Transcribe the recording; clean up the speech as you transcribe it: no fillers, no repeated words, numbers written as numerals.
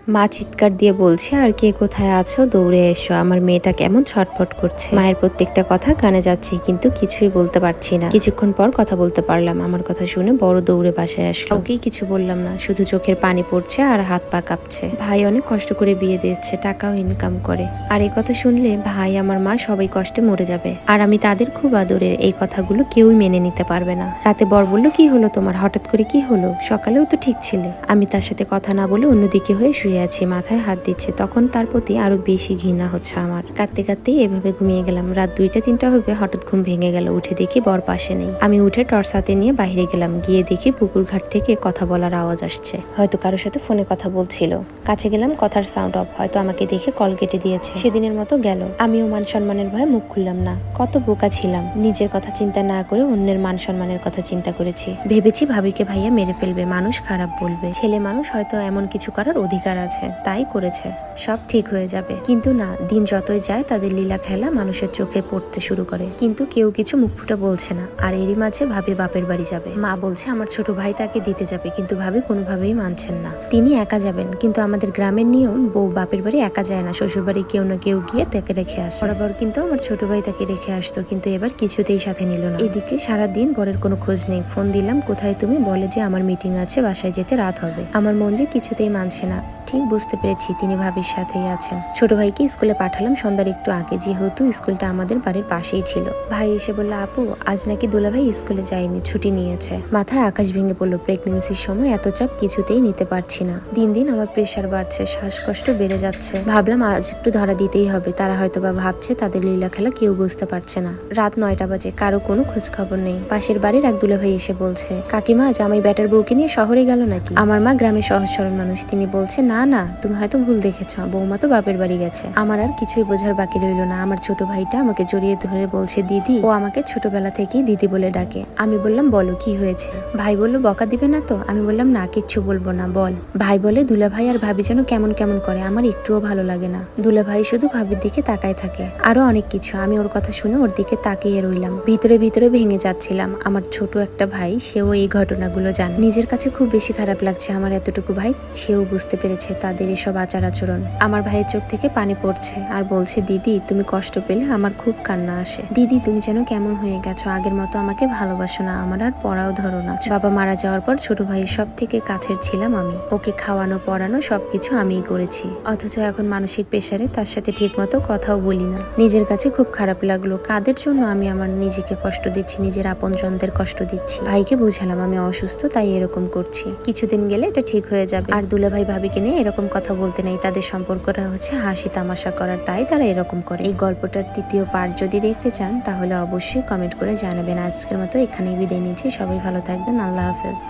মা চিৎকার দিয়ে বলছে, আর কে কোথায় আছো, দৌড়ে এসো। আমার মেয়েটা কেমন ছটফট করছে। মায়ের প্রত্যেকটা কথা কানে যাচ্ছে, কিন্তু কিছুই বলতে পারছি না। কিছুক্ষণ পর কথা বলতে পারলাম। আমার কথা শুনে বড় দৌড়ে বাসায় আসলো। ওকেই কিছু বললাম না, শুধু চোখের পানি পড়ছে আর হাত পা কাঁপছে। ভাই অনেক কষ্ট করে বিয়ে দিচ্ছে, টাকাও ইনকাম করে। আর এই কথা শুনলে ভাই, আমার মা সবাই কষ্টে মরে যাবে। আর আমি তাদের খুব আদরের। এই কথাগুলো কেউই মেনে নিতে পারবে না। রাতে বর বলল, কি হলো তোমার, হঠাৎ করে কি হলো? সকালেও তো ঠিক ছিলে। আমি তার সাথে কথা না বলে অন্যদিকে হয়ে শুয়ে আছি, মাথায় হাত দিচ্ছে। তখন তার প্রতি আরো বেশি ঘৃণা হচ্ছে আমার। কাঁদতে কাঁদতেই এভাবে ঘুমিয়ে গেলাম। রাত 2টা 3টা হবে, হঠাৎ ঘুম ভেঙে গেল। উঠে দেখি বর পাশে নেই। আমি উঠে টর্চ হাতে নিয়ে বাইরে গেলাম। গিয়ে দেখি পুকুর ঘাট থেকে কথা বলার আওয়াজ আসছে। হয়তো কারোর সাথে ফোনে কথা বলছিল। কাছে গেলাম, কথার সাউন্ড অফ। হয়তো আমাকে দেখে কল কেটে দিয়েছে। সেদিনের মতো গেল। আমিও মান সম্মানের ভয়ে মুখ খুললাম না। কত বোকা ছিলাম। নিজের কথা চিন্তা না করে অন্যের মান সম্মানের কথা চিন্তা করেছি। ভেবেছি ভাবিকে ভাইয়া মেরে ফেলবে, মানুষ খারাপ বলবে, ছেলে মানুষ, হয়তো এমন কিছু করার অধিকার আছে, তাই করেছে, সব ঠিক হয়ে যাবে। কিন্তু না, দিন যতই যায় তাদের লীলা খেলা মানুষের চোখে পড়তে শুরু করে। কিন্তু কেউ কিছু মুখ ফুটে বলছে না। আর এরই মাঝে ভাবি বাপের বাড়ি যাবে। মা বলছে আমার ছোট ভাই তাকে দিতে যাবে, কিন্তু ভাবি কোনোভাবেই মানছেন না। তিনি একা যাবেন, কিন্তু আমাদের গ্রামের নিয়ম, বউ বাপের বাড়ি একা যায় না, শ্বশুর বাড়ি কেউ না কেউ গিয়ে তাকে রেখে আসে। বরাবর কিন্তু আমার ছোট ভাই তাকে রেখে আসতো, কিন্তু এবার কিছুতেই সাথে নিল না। এদিকে সারাদিন বরের কোনো খোঁজ নেই। ফোন দিলাম, কোথায় তুমি, বলে যে আমার মিটিং আছে, বাসায় যেতে রাত হবে। আমার মন যে কিছুতেই মানছে না। ঠিক বুঝতে পেরেছি তিনি ভাবির সাথেই আছেন। ছোট ভাইকে স্কুলে পাঠালাম সন্ধ্যার একটু আগে, যেহেতু স্কুলটা আমাদের বাড়ির পাশেই ছিল। ভাই এসে বলল, আপু আজ নাকি দুলাভাই স্কুলে যায়নি, ছুটি নিয়েছে। মাথায় আকাশ ভেঙে পড়লো। প্রেগনেন্সির সময় এত চাপ কিছুতেই নিতে পারছি না। দিন দিন আমার প্রেশার বাড়ছে, শ্বাসকষ্ট বেড়ে যাচ্ছে। ভাবলাম আজ একটু ধরা দিতেই হবে। তারা হয়তো বা ভাবছে তাদের লীলা খেলা কেউ বুঝতে পারছে না। রাত 9টা বাজে, কারো কোনো খোঁজ খবর নেই। পাশের বাড়ির এক দুলাভাই এসে বলছে, কাকিমা জামাই ব্যাটার বউকে নিয়ে শহরে গেল নাকি? আমার মা গ্রামে সহজ সরল মানুষ, তিনি বলছে, না না, তুমি হয়তো ভুল দেখেছ, বৌমা তো বাপের বাড়ি গেছে। আমার আর কিছুই বোঝার বাকি রইল না। আমার ছোট ভাইটা আমাকে জড়িয়ে ধরে বলছে দিদি। ও আমাকে ছোটবেলা থেকেই দিদি বলে ডাকে। আমি বললাম, বলো কি হয়েছে? ভাই বলল, বকা দিবে না তো? আমি বললাম, না কিচ্ছু বলবো না, বল। ভাই বলে, দুলাভাই আর ভাবি যেন কেমন কেমন করে, আমার একটুও ভালো লাগে না। দুলাভাই শুধু ভাবির দিকে তাকায় থাকে। আরো অনেক কিছু। আমি ওর কথা শুনে ওর দিকে তাকিয়ে রইলাম। ভিতরে ভিতরে ভেঙে যাচ্ছিলাম। আমার ছোট একটা ভাই, সেও এই ঘটনাগুলো জানে। নিজের কাছে খুব বেশি খারাপ লাগছে। আমার এতটুকু ভাই, সেও বুঝতে পেরেছে তাদের এসব আচার আচরণ। আমার ভাইয়ের চোখ থেকে পানি পড়ছে আর বলছে, দিদি তুমি কষ্ট পেলে আমার খুব কান্না আসে। দিদি তুমি যেন কেমন হয়ে গেছো, আগের মতো আমাকে ভালোবাসো না, আমার আর পড়াও ধরো না। বাবা মারা যাওয়ার পর ছোট ভাইয়ের সব থেকে কাছের ছিলাম আমি। ওকে খাওয়ানো পড়ানো সবকিছু আমিই করেছি। অথচ এখন মানসিক প্রেসারে তার সাথে ঠিক মতো কথাও বলি না। নিজের কাছে খুব খারাপ লাগলো। কাদের জন্য আমি আমার নিজেকে কষ্ট দিচ্ছি, নিজের আপনজনদের কষ্ট দিচ্ছি। ভাইকে বুঝালাম আমি অসুস্থ, তাই এরকম করছি, কিছুদিন গেলে এটা ঠিক হয়ে যাবে। আর দুলাভাই ভাবিকে নিয়ে এরকম কথা বলতে নেই। তাদের সম্পর্কটা হচ্ছে হাসি তামাশা করার, তাই তারা এরকম করে। এই গল্পটার 3য় পার্ট যদি দেখতে চান তাহলে অবশ্যই কমেন্ট করে জানাবেন। আজকের মতো এখানেই বিদায় নিচ্ছি। সবাই ভালো থাকবেন। আল্লাহ হাফেজ।